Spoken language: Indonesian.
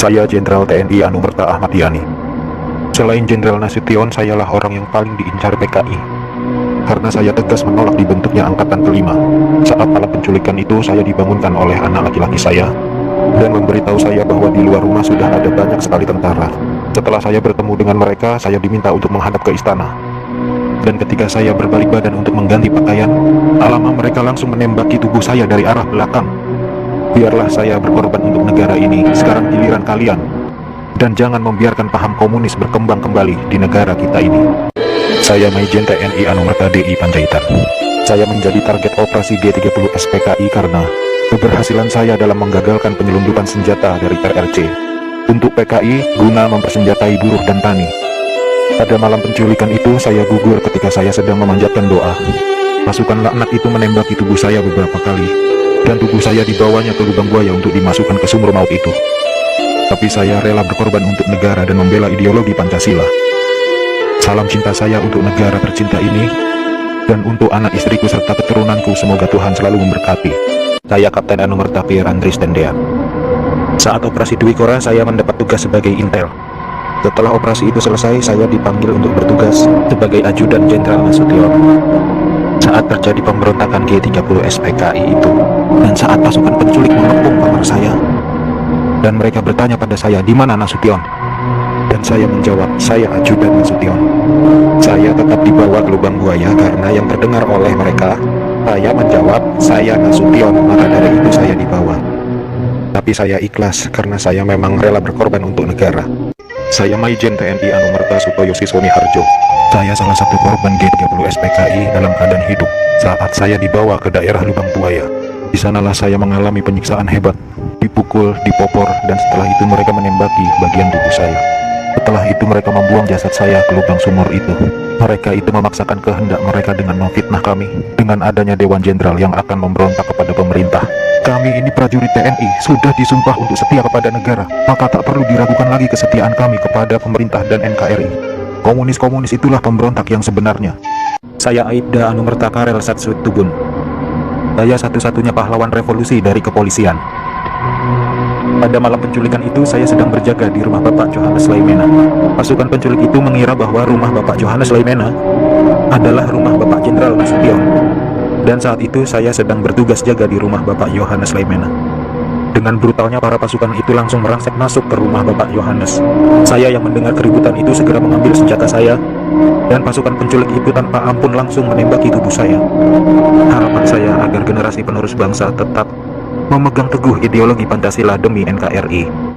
Saya Jenderal TNI Anumerta Ahmad Yani. Selain Jenderal Nasution, sayalah orang yang paling diincar PKI. Karena saya tegas menolak dibentuknya Angkatan Kelima. Saat malam penculikan itu, saya dibangunkan oleh anak laki-laki saya dan memberitahu saya bahwa di luar rumah sudah ada banyak sekali tentara. Setelah saya bertemu dengan mereka, saya diminta untuk menghadap ke istana. Dan ketika saya berbalik badan untuk mengganti pakaian, alamak, mereka langsung menembaki tubuh saya dari arah belakang. Biarlah saya berkorban untuk negara ini, sekarang giliran kalian. Dan jangan membiarkan paham komunis berkembang kembali di negara kita ini. Saya Maijen TNI Anumerta DI Panjaitan. Saya menjadi target operasi G30 SPKI karena keberhasilan saya dalam menggagalkan penyelundupan senjata dari RRC untuk PKI guna mempersenjatai buruh dan tani. Pada malam penculikan itu, saya gugur ketika saya sedang memanjatkan doa. Pasukan laknat itu menembaki tubuh saya beberapa kali, dan tubuh saya dibawanya ke lubang buaya untuk dimasukkan ke sumur maut itu. Tapi saya rela berkorban untuk negara dan membela ideologi Pancasila. Salam cinta saya untuk negara tercinta ini, dan untuk anak istriku serta keturunanku, semoga Tuhan selalu memberkati. Saya Kapten Anumerta Pierre Andries Tendean. Saat operasi Dwi Kora, saya mendapat tugas sebagai intel. Setelah operasi itu selesai, saya dipanggil untuk bertugas sebagai ajudan Jenderal Nasution. Saat terjadi pemberontakan G30 SPKI itu, dan saat pasukan penculik mengepung kamar saya, dan mereka bertanya pada saya, di mana Nasution? Dan saya menjawab, saya ajudan Nasution. Saya tetap dibawa ke lubang buaya karena yang terdengar oleh mereka. Saya menjawab, saya Nasution, maka dari itu saya dibawa. Tapi saya ikhlas karena saya memang rela berkorban untuk negara. Saya Maijen TNI Anumerta Sutoyo Siswoni Harjo. Saya salah satu korban G30 SPKI dalam keadaan hidup saat saya dibawa ke daerah lubang buaya. Di sanalah saya mengalami penyiksaan hebat, dipukul, dipopor, dan setelah itu mereka menembaki bagian tubuh saya. Setelah itu mereka membuang jasad saya ke lubang sumur itu. Mereka itu memaksakan kehendak mereka dengan memfitnah kami dengan adanya Dewan Jenderal yang akan memberontak kepada pemerintah. Kami ini prajurit TNI, sudah disumpah untuk setia kepada negara, maka tak perlu diragukan lagi kesetiaan kami kepada pemerintah dan NKRI. Komunis-komunis itulah pemberontak yang sebenarnya. Saya Aibda Anumerta Karel Satsut Tubun. Saya satu-satunya pahlawan revolusi dari kepolisian. Pada malam penculikan itu, saya sedang berjaga di rumah Bapak Johannes Laimena. Pasukan penculik itu mengira bahwa rumah Bapak Johannes Laimena adalah rumah Bapak Jenderal Nasution. Dan saat itu saya sedang bertugas jaga di rumah Bapak Johannes Laimena. Dengan brutalnya para pasukan itu langsung merangsek masuk ke rumah Bapak Johannes. Saya yang mendengar keributan itu segera mengambil senjata saya, dan pasukan penculik itu tanpa ampun langsung menembaki tubuh saya. Harapan saya agar generasi penerus bangsa tetap memegang teguh ideologi Pancasila demi NKRI.